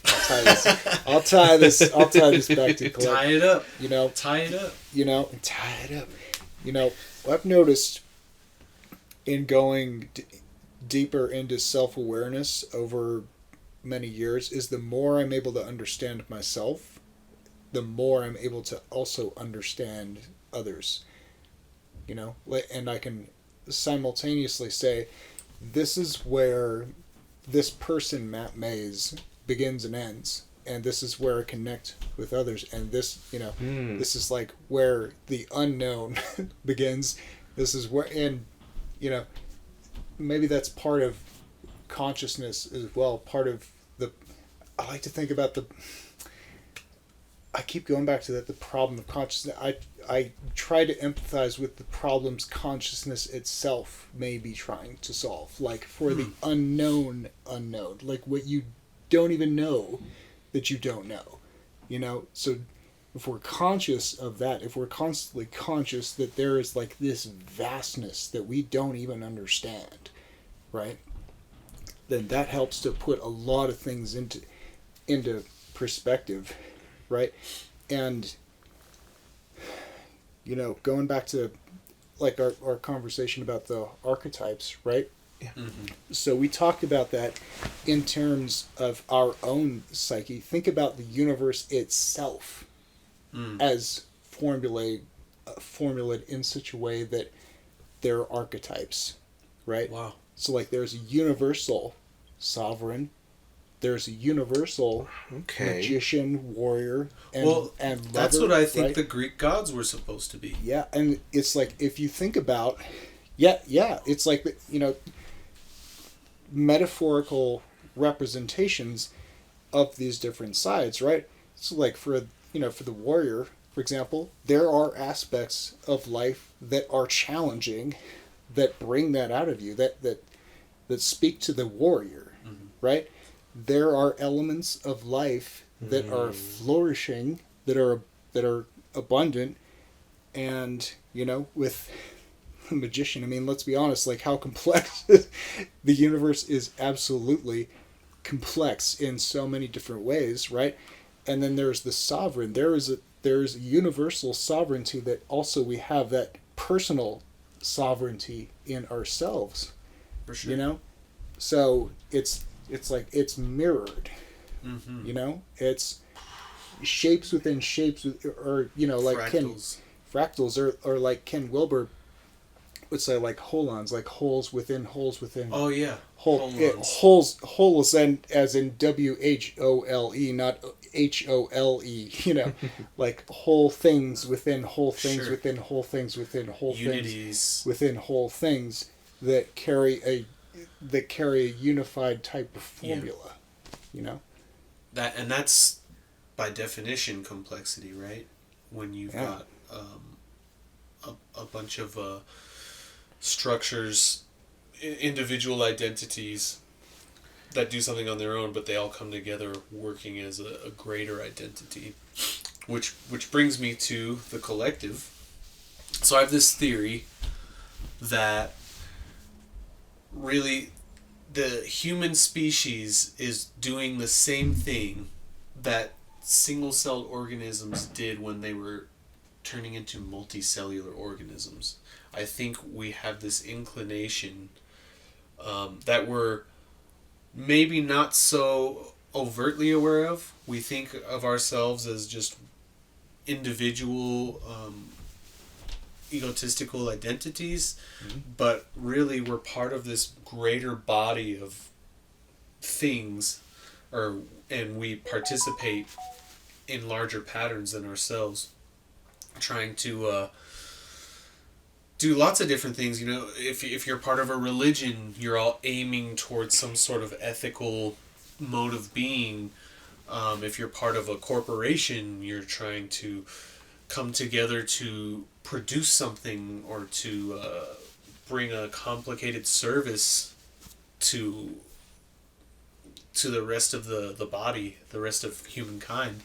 I'll tie this back to collective. Tie it up. You know, Tie it up. and tie it up. You know, what I've noticed in going deeper into self-awareness over many years is the more I'm able to understand myself, the more I'm able to also understand others. You know, and I can simultaneously say, this is where this person, Matt Mays, begins and ends. And this is where I connect with others. And this, this is like where the unknown begins. This is where, and, maybe that's part of consciousness as well. Part of I like to think about I keep going back to the problem of consciousness. I try to empathize with the problems consciousness itself may be trying to solve. Like for the unknown, like what you don't even know that you don't know, so if we're conscious of that, if we're constantly conscious that there is like this vastness that we don't even understand, right, then that helps to put a lot of things into perspective, right? And going back to like our conversation about the archetypes, right? So we talked about that in terms of our own psyche. Think about the universe itself as formulated in such a way that there are archetypes, right? Wow. So like there's a universal sovereign, there's a universal magician, warrior, and lover, that's what I think right? the Greek gods were supposed to be. Yeah, and it's like if you think about, it's like metaphorical representations of these different sides, right? So like for the warrior, for example, there are aspects of life that are challenging, that bring that out of you, that speak to the warrior, right? There are elements of life that are flourishing, that are abundant, and with the magician, I mean, let's be honest, like how complex the universe is, absolutely complex in so many different ways, right? And then there's the sovereign. There's a universal sovereignty that also we have that personal sovereignty in ourselves. For sure. So it's like it's mirrored. It's shapes within shapes, or like fractals, or like Ken Wilber would say, like holons, like holes within holes within. Oh yeah. Holes, and as in WHOLE, not HOLE. Like whole things within whole things within whole things within whole things within whole things that carry a unified type of formula. That's by definition complexity, right? When you've got a bunch of structures, individual identities that do something on their own, but they all come together working as a greater identity, which brings me to the collective. So I have this theory that really the human species is doing the same thing that single-celled organisms did when they were turning into multicellular organisms. I think we have this inclination that we're maybe not so overtly aware of. We think of ourselves as just individual egotistical identities, but really we're part of this greater body of things, and we participate in larger patterns than ourselves, trying to do lots of different things. You know, if you're part of a religion, you're all aiming towards some sort of ethical mode of being. If you're part of a corporation, you're trying to come together to produce something or to bring a complicated service to the rest of the body, the rest of humankind.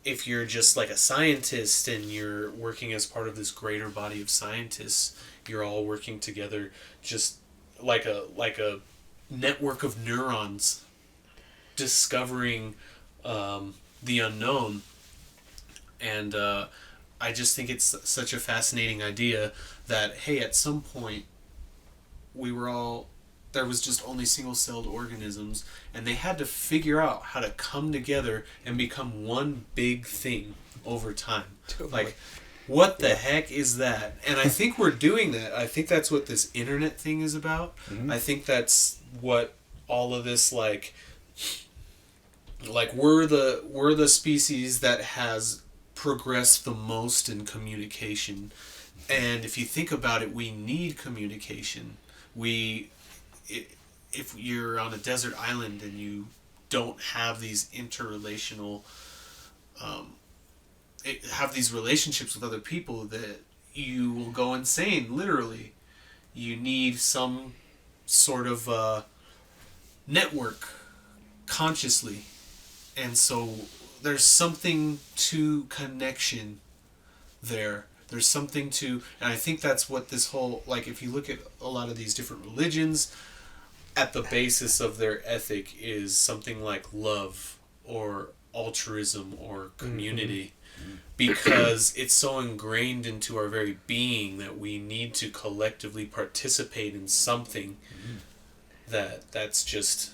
If you're just like a scientist and you're working as part of this greater body of scientists, you're all working together just like a network of neurons discovering the unknown. And I just think it's such a fascinating idea that, hey, at some point there was just only single-celled organisms, and they had to figure out how to come together and become one big thing over time. Totally. Like, what the heck is that? And I think we're doing that. I think that's what this internet thing is about. Mm-hmm. I think that's what all of this, like we're the species that has progressed the most in communication. And if you think about it, we need communication. If you're on a desert island and you don't have these interrelational, have these relationships with other people, that you will go insane, literally. You need some sort of network consciously. And so there's something to connection there. There's something to, and I think that's what this whole, like, if you look at a lot of these different religions, at the basis of their ethic is something like love or altruism or community. Mm-hmm. Because it's so ingrained into our very being that we need to collectively participate in something. That's just,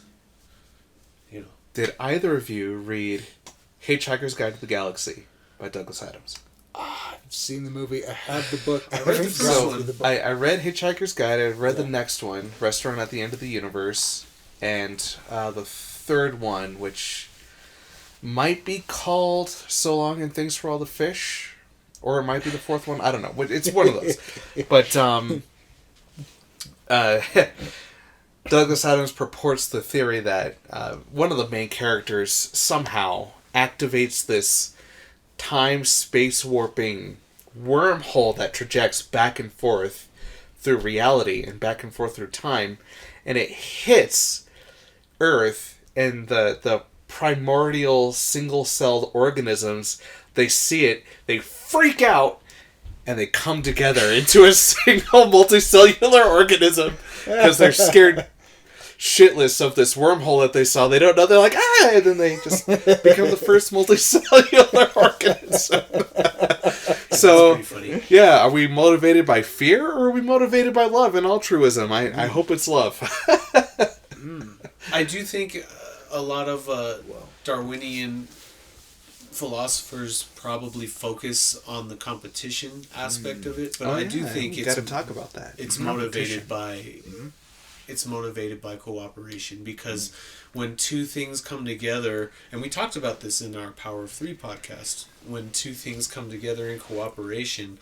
you know. Did either of you read Hitchhiker's Guide to the Galaxy by Douglas Adams? I've seen the movie. I had the book. I read Hitchhiker's Guide. I read the next one, Restaurant at the End of the Universe, and the third one, which might be called So Long and Thanks for All the Fish, or it might be the fourth one. I don't know. It's one of those. But Douglas Adams purports the theory that one of the main characters somehow activates this time-space warping wormhole that trajects back and forth through reality and back and forth through time, and it hits Earth, and the primordial single-celled organisms, they see it, they freak out, and they come together into a single multicellular organism because they're scared shitless of this wormhole that they saw. They don't know. They're like, ah! And then they just become the first multicellular organism. So, yeah, are we motivated by fear or are we motivated by love and altruism? I hope it's love. I do think a lot of Darwinian philosophers probably focus on the competition aspect of it, but I do think it's got to talk about that. It's motivated by it's motivated by cooperation, because when two things come together, and we talked about this in our Power of Three podcast, when two things come together in cooperation,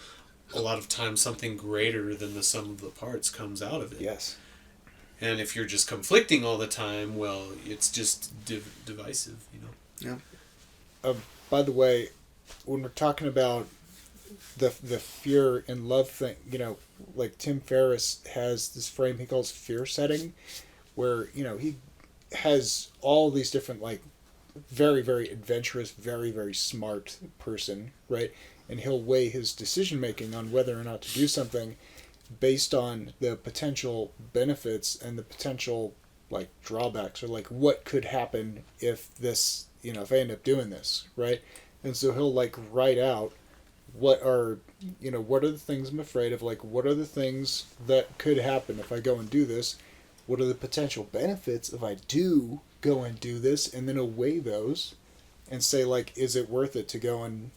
a lot of times something greater than the sum of the parts comes out of it. Yes. And if you're just conflicting all the time, well, it's just divisive, you know. Yeah. By the way, when we're talking about the fear and love thing, you know, like Tim Ferriss has this frame he calls fear setting, where, you know, he has all these different, like, very, very adventurous, very, very smart person, right? And he'll weigh his decision making on whether or not to do something based on the potential benefits and the potential like drawbacks, or like what could happen if this, if I end up doing this, right? And so he'll like write out what are the things I'm afraid of, like what are the things that could happen if I go and do this, what are the potential benefits if I do go and do this, and then he'll weigh those and say like, is it worth it to go and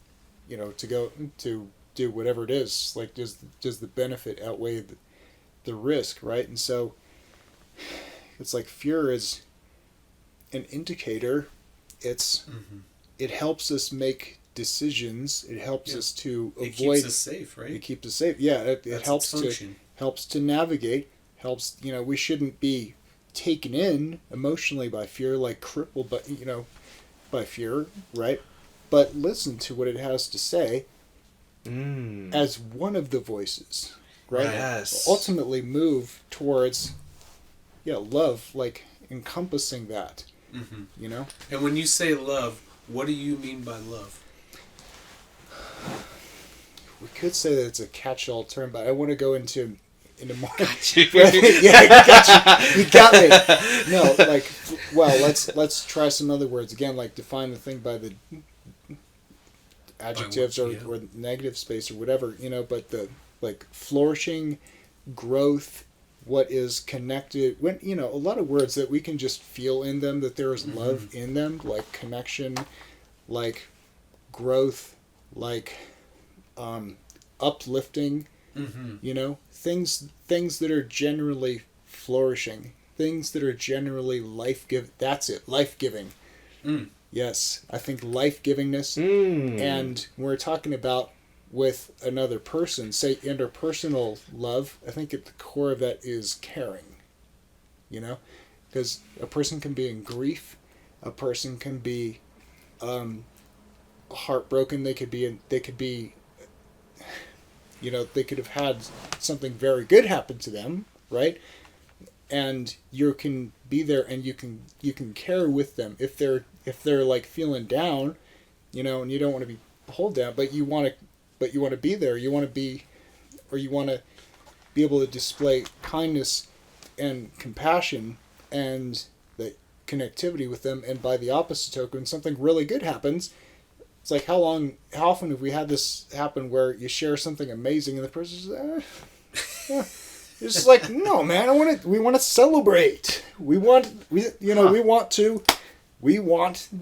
to go to do whatever it is, like does the benefit outweigh the risk, right? And so it's like fear is an indicator. It helps us make decisions. It helps us to avoid. It keeps us safe, right? It keeps us safe. Yeah, it helps to navigate. Helps. We shouldn't be taken in emotionally by fear, like crippled by fear, right? But listen to what it has to say as one of the voices, right? Yes. Ultimately, move towards love, like encompassing that. And when you say love, what do you mean by love? We could say that it's a catch-all term, but I want to go into more. Got you. Yeah, got you. You got me. No, like, well, let's try some other words again. Like, define the thing by the adjectives or negative space or whatever. But the like flourishing, growth. What is connected, when a lot of words that we can just feel in them, that there is love in them, like connection, like growth, like uplifting, things that are generally flourishing, things that are generally life-giving. That's it, life-giving. Yes, I think life-givingness, and we're talking about with another person, say interpersonal love, I think at the core of that is caring. Because a person can be in grief, a person can be heartbroken, they could have had something very good happen to them, right? And you can be there and you can care with them if they're like feeling down, and you don't want to be pulled down, but you want to be there. You want to be able to display kindness and compassion and the connectivity with them. And by the opposite token, something really good happens. It's like how often have we had this happen where you share something amazing and the person's it's just like, no, man, we want to celebrate. We want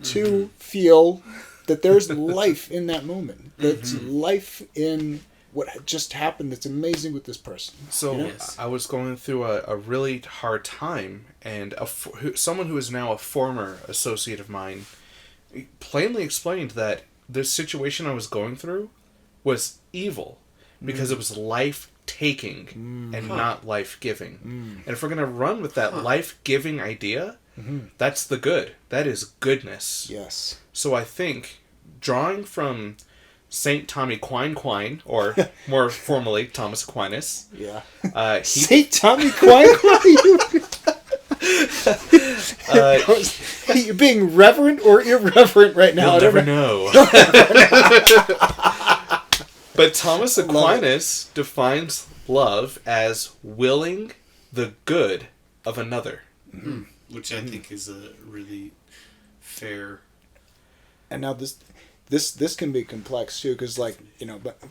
to feel that there's life in that moment. That's life in what just happened that's amazing with this person. So I was going through a really hard time, and someone who is now a former associate of mine plainly explained that the situation I was going through was evil because it was life-taking and not life-giving. And if we're going to run with that life-giving idea, that's the good. That is goodness. Yes. So I think, drawing from Saint Tommy Quine, or more formally, Thomas Aquinas. Yeah. Saint Tommy Quine? You're being reverent or irreverent right now. You'll never know. But Thomas Aquinas defines love as willing the good of another. Which I think is a really fair. And now this can be complex too, because like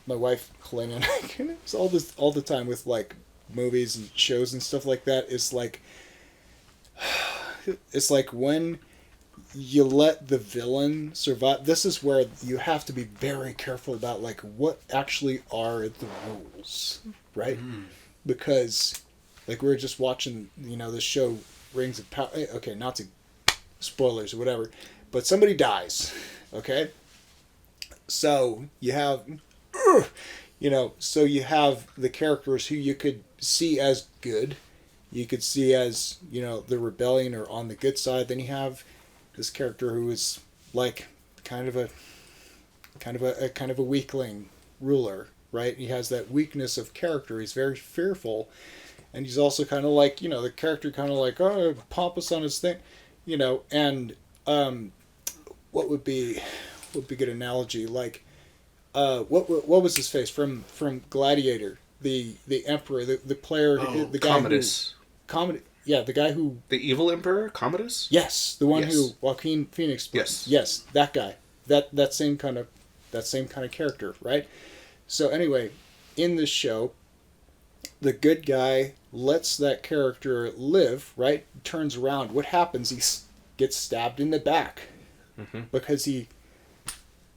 my wife Helena and I it's all the time with like movies and shows and stuff like that. It's like when you let the villain survive. This is where you have to be very careful about like what actually are the rules, right? Because like we were just watching this show Rings of Power. Okay, not to spoilers or whatever, but somebody dies. Okay. So you have, so you have the characters who you could see as good, you could see as the rebellion or on the good side. Then you have this character who is like kind of a weakling ruler, right? He has that weakness of character. He's very fearful, and he's also kind of like the character kind of like pompous on his thing, and what would be a good analogy? Like, what was his face from Gladiator? the emperor, the player, the guy Commodus. The guy who... The evil emperor, Commodus? Yes, the one Yes. who Joaquin Phoenix played. Yes, that guy. That same kind of character, right? So anyway, in this show, the good guy lets that character live, right? Turns around. What happens? He gets stabbed in the back because he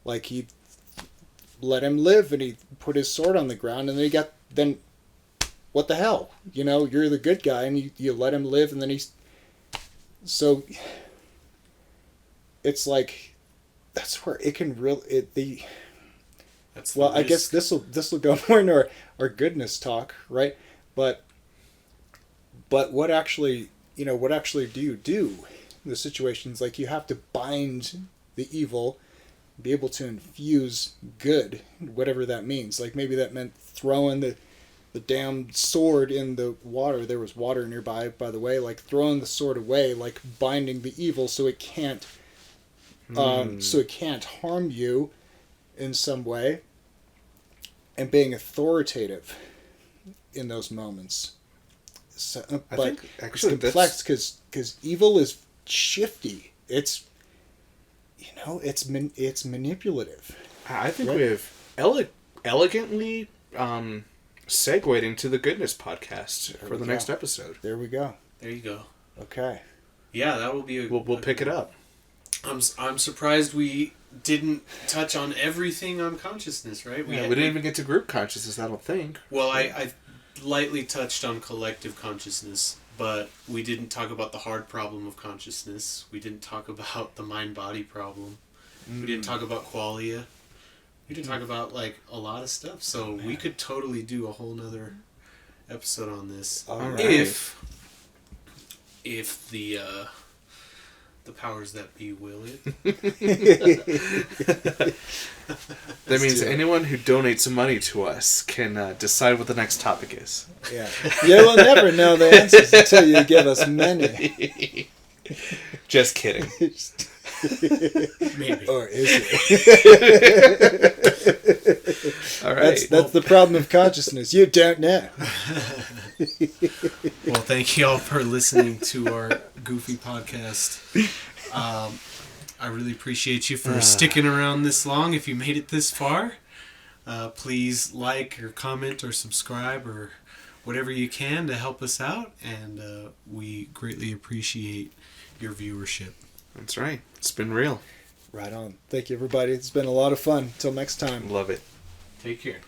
let him live, and he put his sword on the ground, and then what the hell? You know, you're the good guy, and you let him live, and then so it's like, that's where it can really I guess this will go more into our goodness talk, right? But what actually do you do in the situations? Like, you have to bind the evil, be able to infuse good, whatever that means. Like, maybe that meant throwing the damn sword in the water. There was water nearby, by the way. Like, throwing the sword away, like binding the evil so it can't harm you in some way, and being authoritative in those moments. So, I but think actually it's complex because evil is shifty. It's it's manipulative. I think Right. we've elegantly segued into the goodness podcast for the next episode. There we go. There you go. Okay. Yeah, that will be We'll pick it up. I'm surprised we didn't touch on everything on consciousness, right? We didn't even get to group consciousness, I don't think. Well, I lightly touched on collective consciousness, but we didn't talk about the hard problem of consciousness. We didn't talk about the mind-body problem. We didn't talk about qualia. We didn't talk about, like, a lot of stuff. So we could totally do a whole nother episode on this. All right. If the powers that be will it. That means anyone who donates some money to us can decide what the next topic is. Yeah. You will never know the answers until you give us money. Just kidding. Maybe. Or is it? All right. That's the problem of consciousness. You don't know. Well, thank you all for listening to our goofy podcast. I really appreciate you for sticking around this long. If you made it this far, please like or comment or subscribe or whatever you can to help us out. And we greatly appreciate your viewership. That's right. It's been real. Right on. Thank you, everybody. It's been a lot of fun. Until next time. Love it. Take care.